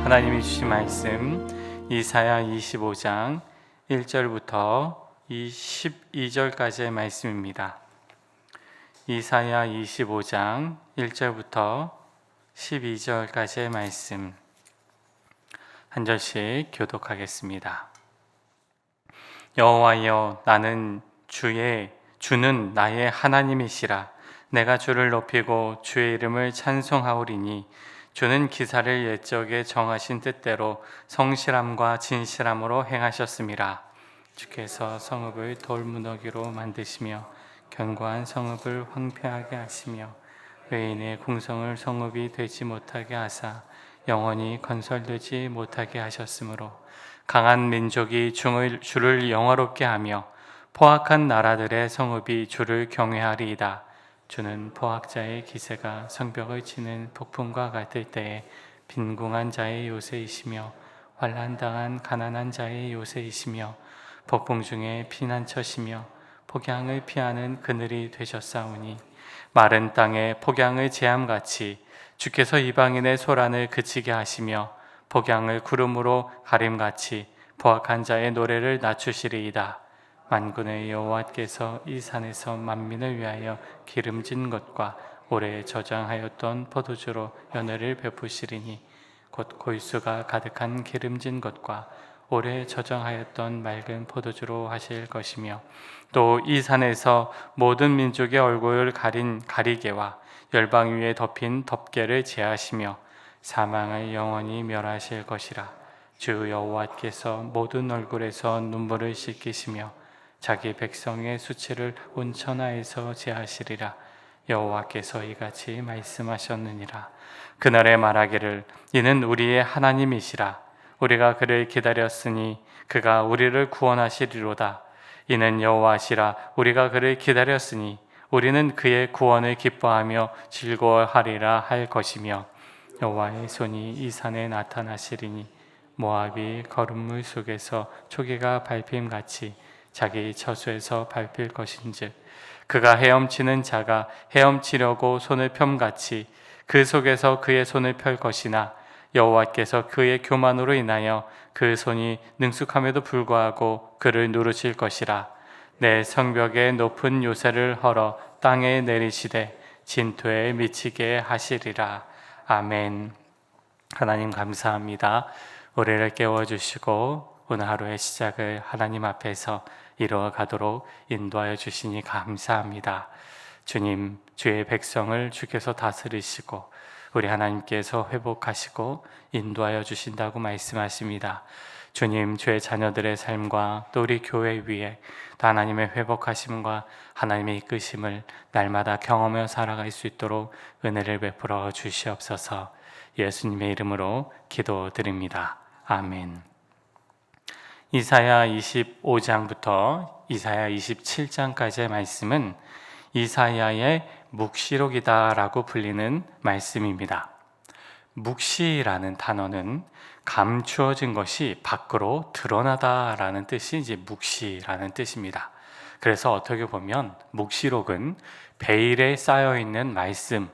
하나님이 주신 말씀 이사야 25장 1절부터 22절까지의 말씀입니다. 이사야 25장 1절부터 12절까지의 말씀 한 절씩 교독하겠습니다. 여호와여, 나는 주는 나의 하나님이시라. 내가 주를 높이고 주의 이름을 찬송하오리니 주는 기사를 옛적에 정하신 뜻대로 성실함과 진실함으로 행하셨음이라. 주께서 성읍을 돌무더기로 만드시며 견고한 성읍을 황폐하게 하시며 외인의 궁성을 성읍이 되지 못하게 하사 영원히 건설되지 못하게 하셨으므로 강한 민족이 주를 영화롭게 하며 포악한 나라들의 성읍이 주를 경외하리이다. 주는 포악자의 기세가 성벽을 치는 폭풍과 같을 때에 빈궁한 자의 요새이시며 환난당한 가난한 자의 요새이시며 폭풍 중에 피난처시며 폭양을 피하는 그늘이 되셨사오니 마른 땅에 폭양의 재함같이 주께서 이방인의 소란을 그치게 하시며 폭양을 구름으로 가림같이 포악한 자의 노래를 낮추시리이다. 만군의 여호와께서 이 산에서 만민을 위하여 기름진 것과 오래 저장하였던 포도주로 연회를 베푸시리니 곧 골수가 가득한 기름진 것과 오래 저장하였던 맑은 포도주로 하실 것이며 또 이 산에서 모든 민족의 얼굴을 가린 가리개와 열방 위에 덮인 덮개를 제하시며 사망을 영원히 멸하실 것이라. 주 여호와께서 모든 얼굴에서 눈물을 씻기시며 자기 백성의 수치를 온 천하에서 제하시리라. 여호와께서 이같이 말씀하셨느니라. 그날에 말하기를 이는 우리의 하나님이시라. 우리가 그를 기다렸으니 그가 우리를 구원하시리로다. 이는 여호와시라. 우리가 그를 기다렸으니 우리는 그의 구원을 기뻐하며 즐거워하리라 할 것이며 여호와의 손이 이 산에 나타나시리니 모압이 거름물 속에서 초기가 밟힘같이 자기 처소에서 밟힐 것인즉 그가 헤엄치는 자가 헤엄치려고 손을 펴같이 그 속에서 그의 손을 펼 것이나 여호와께서 그의 교만으로 인하여 그 손이 능숙함에도 불구하고 그를 누르실 것이라. 내 성벽의 높은 요새를 헐어 땅에 내리시되 진토에 미치게 하시리라. 아멘. 하나님 감사합니다. 우리를 깨워주시고 오늘 하루의 시작을 하나님 앞에서 이루어 가도록 인도하여 주시니 감사합니다. 주님, 주의 백성을 주께서 다스리시고 우리 하나님께서 회복하시고 인도하여 주신다고 말씀하십니다. 주님, 주의 자녀들의 삶과 또 우리 교회 위에 또 하나님의 회복하심과 하나님의 이끄심을 날마다 경험하며 살아갈 수 있도록 은혜를 베풀어 주시옵소서. 예수님의 이름으로 기도드립니다. 아멘. 이사야 25장부터 이사야 27장까지의 말씀은 이사야의 묵시록이다라고 불리는 말씀입니다. 묵시라는 단어는 감추어진 것이 밖으로 드러나다라는 뜻이 이제 묵시라는 뜻입니다. 그래서 어떻게 보면 묵시록은 베일에 쌓여 있는 말씀,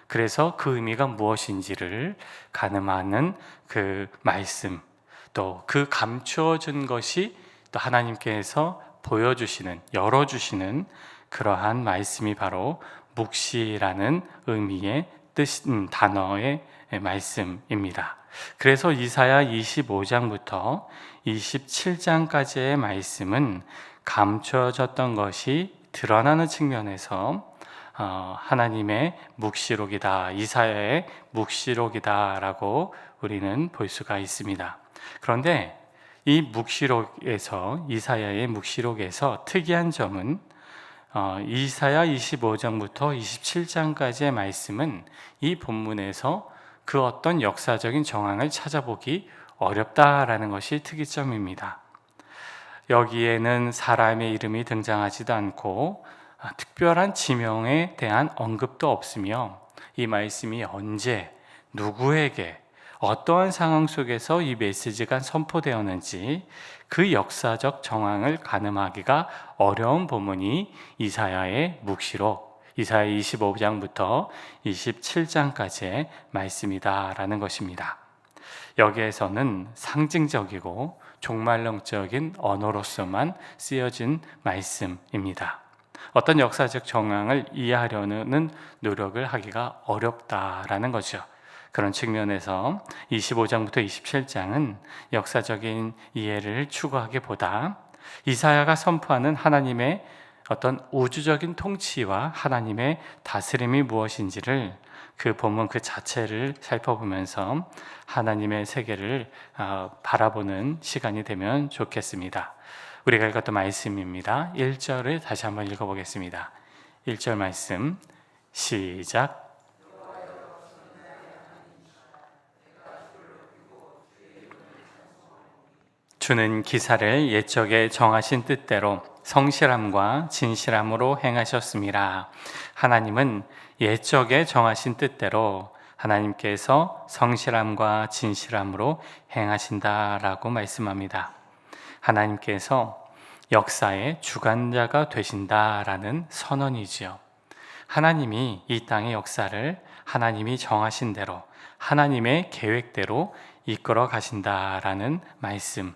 그래서 그 의미가 무엇인지를 가늠하는 그 말씀, 또 그 감추어진 것이 또 하나님께서 보여주시는, 열어주시는 그러한 말씀이 바로 묵시라는 의미의 단어의 말씀입니다. 그래서 이사야 25장부터 27장까지의 말씀은 감추어졌던 것이 드러나는 측면에서 하나님의 묵시록이다, 이사야의 묵시록이다라고 우리는 볼 수가 있습니다. 그런데 이 묵시록에서, 이사야의 묵시록에서 특이한 점은 이사야 25장부터 27장까지의 말씀은 이 본문에서 그 어떤 역사적인 정황을 찾아보기 어렵다라는 것이 특이점입니다. 여기에는 사람의 이름이 등장하지도 않고 특별한 지명에 대한 언급도 없으며 이 말씀이 언제, 누구에게, 어떠한 상황 속에서 이 메시지가 선포되었는지 그 역사적 정황을 가늠하기가 어려운 본문이 이사야의 묵시록, 이사야 25장부터 27장까지의 말씀이다라는 것입니다. 여기에서는 상징적이고 종말론적인 언어로서만 쓰여진 말씀입니다. 어떤 역사적 정황을 이해하려는 노력을 하기가 어렵다라는 거죠. 그런 측면에서 25장부터 27장은 역사적인 이해를 추구하기보다 이사야가 선포하는 하나님의 어떤 우주적인 통치와 하나님의 다스림이 무엇인지를 그 본문 그 자체를 살펴보면서 하나님의 세계를 바라보는 시간이 되면 좋겠습니다. 우리가 읽었던 말씀입니다. 1절을 다시 한번 읽어보겠습니다. 1절 말씀 시작. 주는 기사를 옛적에 정하신 뜻대로 성실함과 진실함으로 행하셨습니다. 하나님은 옛적에 정하신 뜻대로 하나님께서 성실함과 진실함으로 행하신다라고 말씀합니다. 하나님께서 역사의 주관자가 되신다라는 선언이지요. 하나님이 이 땅의 역사를 하나님이 정하신 대로 하나님의 계획대로 이끌어 가신다라는 말씀.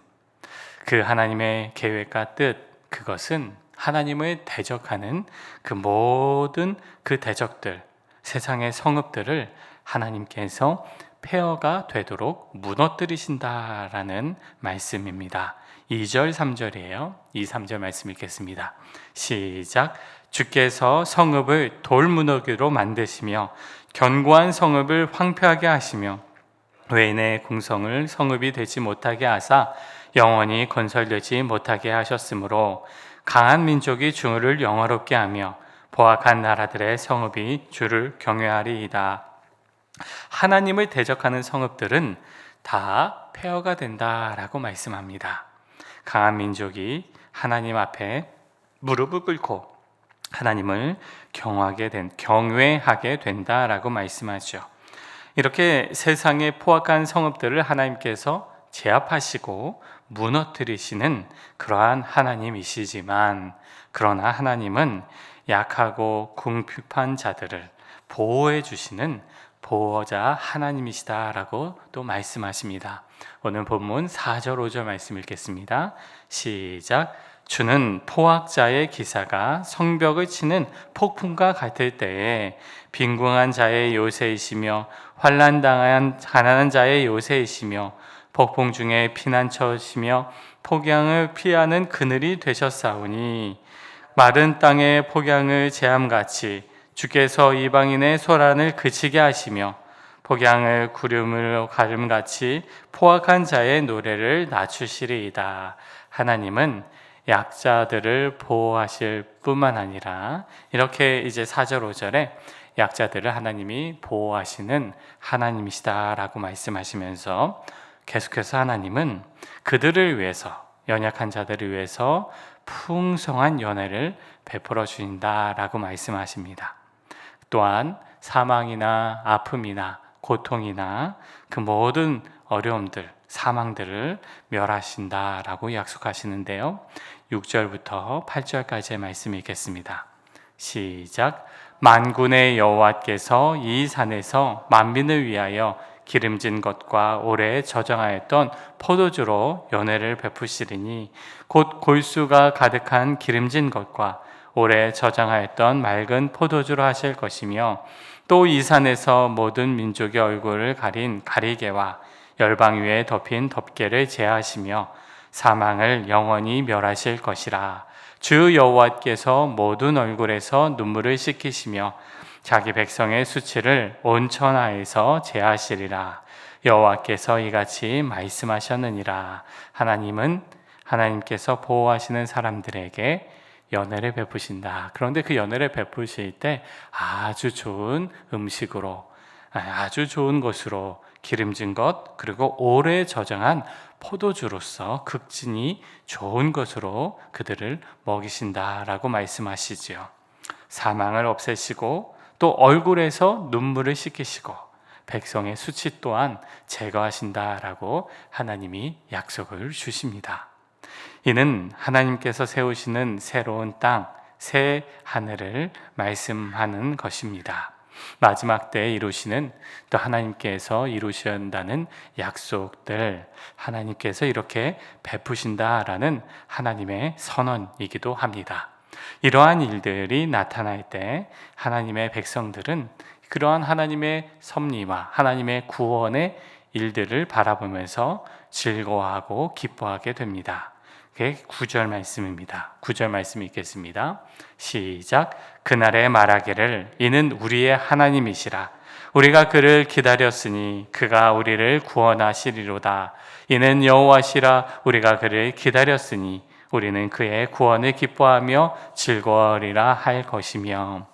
그 하나님의 계획과 뜻, 그것은 하나님을 대적하는 그 모든 그 대적들, 세상의 성읍들을 하나님께서 폐허가 되도록 무너뜨리신다라는 말씀입니다. 2절, 3절이에요. 2, 3절 말씀 읽겠습니다. 시작. 주께서 성읍을 돌무너기로 만드시며 견고한 성읍을 황폐하게 하시며 외인의 궁성을 성읍이 되지 못하게 하사 영원히 건설되지 못하게 하셨으므로 강한 민족이 주를 영화롭게 하며 포악한 나라들의 성읍이 주를 경외하리이다. 하나님을 대적하는 성읍들은 다 폐허가 된다라고 말씀합니다. 강한 민족이 하나님 앞에 무릎을 꿇고 하나님을 경외하게 된다라고 말씀하죠. 이렇게 세상의 포악한 성읍들을 하나님께서 제압하시고 무너뜨리시는 그러한 하나님이시지만, 그러나 하나님은 약하고 궁핍한 자들을 보호해 주시는 보호자 하나님이시다라고 또 말씀하십니다. 오늘 본문 4절 5절 말씀 읽겠습니다. 시작. 주는 포악자의 기사가 성벽을 치는 폭풍과 같을 때에 빈궁한 자의 요새이시며 환난당한 가난한 자의 요새이시며 폭풍 중에 피난처시며 폭양을 피하는 그늘이 되셨사오니 마른 땅의 폭양을 재함같이 주께서 이방인의 소란을 그치게 하시며 폭양을 구름으로 가름같이 포악한 자의 노래를 낮추시리이다. 하나님은 약자들을 보호하실 뿐만 아니라 이렇게 이제 4절 5절에 약자들을 하나님이 보호하시는 하나님이시다라고 말씀하시면서 계속해서 하나님은 그들을 위해서, 연약한 자들을 위해서 풍성한 연회를 베풀어 주신다라고 말씀하십니다. 또한 사망이나 아픔이나 고통이나 그 모든 어려움들, 사망들을 멸하신다라고 약속하시는데요. 6절부터 8절까지의 말씀 읽겠습니다. 시작. 만군의 여호와께서 이 산에서 만민을 위하여 기름진 것과 오래 저장하였던 포도주로 연회를 베푸시리니 곧 골수가 가득한 기름진 것과 오래 저장하였던 맑은 포도주로 하실 것이며 또 이 산에서 모든 민족의 얼굴을 가린 가리개와 열방 위에 덮인 덮개를 제하시며 사망을 영원히 멸하실 것이라. 주 여호와께서 모든 얼굴에서 눈물을 씻기시며 자기 백성의 수치를 온 천하에서 제하시리라. 여호와께서 이같이 말씀하셨느니라. 하나님께서 보호하시는 사람들에게 연회를 베푸신다. 그런데 그 연회를 베푸실 때 아주 좋은 음식으로, 아주 좋은 것으로, 기름진 것, 그리고 오래 저장한 포도주로서 극진히 좋은 것으로 그들을 먹이신다라고 말씀하시지요. 사망을 없애시고 또 얼굴에서 눈물을 씻기시고 백성의 수치 또한 제거하신다라고 하나님이 약속을 주십니다. 이는 하나님께서 세우시는 새로운 땅, 새 하늘을 말씀하는 것입니다. 마지막 때에 이루시는 또 하나님께서 이루셔야 한다는 약속들 하나님께서 이렇게 베푸신다라는 하나님의 선언이기도 합니다. 이러한 일들이 나타날 때 하나님의 백성들은 그러한 하나님의 섭리와 하나님의 구원의 일들을 바라보면서 즐거워하고 기뻐하게 됩니다. 그게 9절 말씀입니다. 9절 말씀 읽겠습니다. 시작. 그날에 말하기를 이는 우리의 하나님이시라. 우리가 그를 기다렸으니 그가 우리를 구원하시리로다. 이는 여호와시라. 우리가 그를 기다렸으니 우리는 그의 구원을 기뻐하며 즐거워하리라 할 것이며.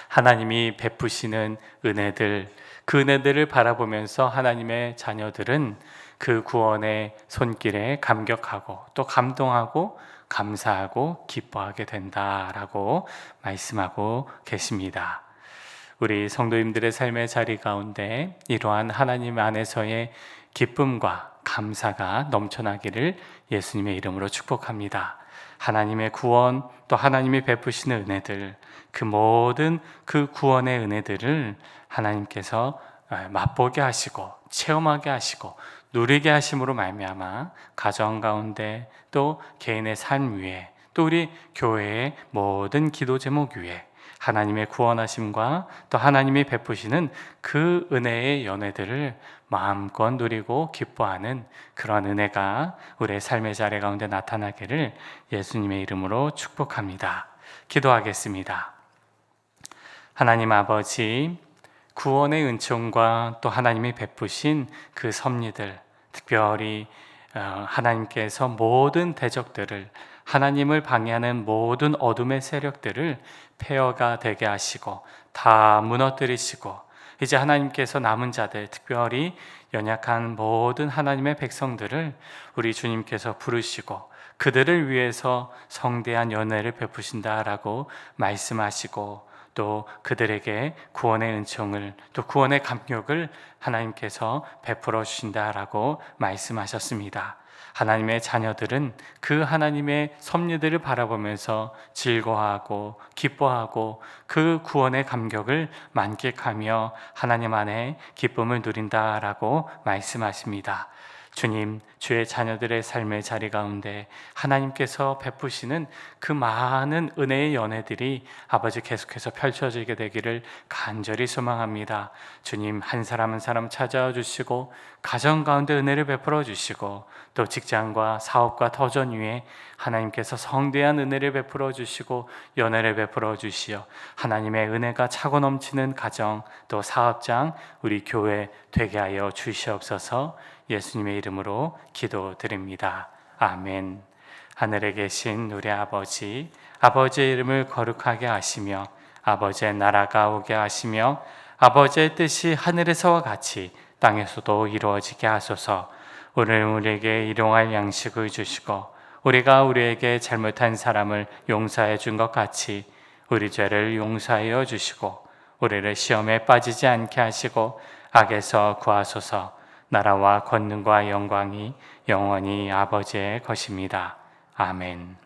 하나님이 베푸시는 은혜들, 그 은혜들을 바라보면서 하나님의 자녀들은 그 구원의 손길에 감격하고 또 감동하고 감사하고 기뻐하게 된다라고 말씀하고 계십니다. 우리 성도님들의 삶의 자리 가운데 이러한 하나님 안에서의 기쁨과 감사가 넘쳐나기를 예수님의 이름으로 축복합니다. 하나님의 구원 또 하나님이 베푸시는 은혜들, 그 모든 그 구원의 은혜들을 하나님께서 맛보게 하시고 체험하게 하시고 누리게 하심으로 말미암아 가정 가운데 또 개인의 삶 위에 또 우리 교회의 모든 기도 제목 위에 하나님의 구원하심과 또 하나님이 베푸시는 그 은혜의 연회들을 마음껏 누리고 기뻐하는 그런 은혜가 우리의 삶의 자리 가운데 나타나기를 예수님의 이름으로 축복합니다. 기도하겠습니다. 하나님 아버지, 구원의 은총과 또 하나님이 베푸신 그 섭리들, 특별히 하나님께서 모든 대적들을, 하나님을 방해하는 모든 어둠의 세력들을 폐허가 되게 하시고 다 무너뜨리시고 이제 하나님께서 남은 자들, 특별히 연약한 모든 하나님의 백성들을 우리 주님께서 부르시고 그들을 위해서 성대한 연회를 베푸신다라고 말씀하시고 또 그들에게 구원의 은총을 또 구원의 감격을 하나님께서 베풀어 주신다라고 말씀하셨습니다. 하나님의 자녀들은 그 하나님의 섭리들을 바라보면서 즐거워하고 기뻐하고 그 구원의 감격을 만끽하며 하나님 안에 기쁨을 누린다라고 말씀하십니다. 주님, 주의 자녀들의 삶의 자리 가운데 하나님께서 베푸시는 그 많은 은혜의 연회들이 아버지 계속해서 펼쳐지게 되기를 간절히 소망합니다. 주님, 한 사람 한 사람 찾아와 주시고 가정 가운데 은혜를 베풀어 주시고 또 직장과 사업과 터전 위에 하나님께서 성대한 은혜를 베풀어 주시고 연회를 베풀어 주시어 하나님의 은혜가 차고 넘치는 가정 또 사업장 우리 교회 되게 하여 주시옵소서. 예수님의 이름으로 기도드립니다. 아멘. 하늘에 계신 우리 아버지, 아버지의 이름을 거룩하게 하시며 아버지의 나라가 오게 하시며 아버지의 뜻이 하늘에서와 같이 땅에서도 이루어지게 하소서. 오늘 우리에게 일용할 양식을 주시고 우리가 우리에게 잘못한 사람을 용서해 준 것 같이 우리 죄를 용서하여 주시고 우리를 시험에 빠지지 않게 하시고 악에서 구하소서. 나라와 권능과 영광이 영원히 아버지의 것입니다. 아멘.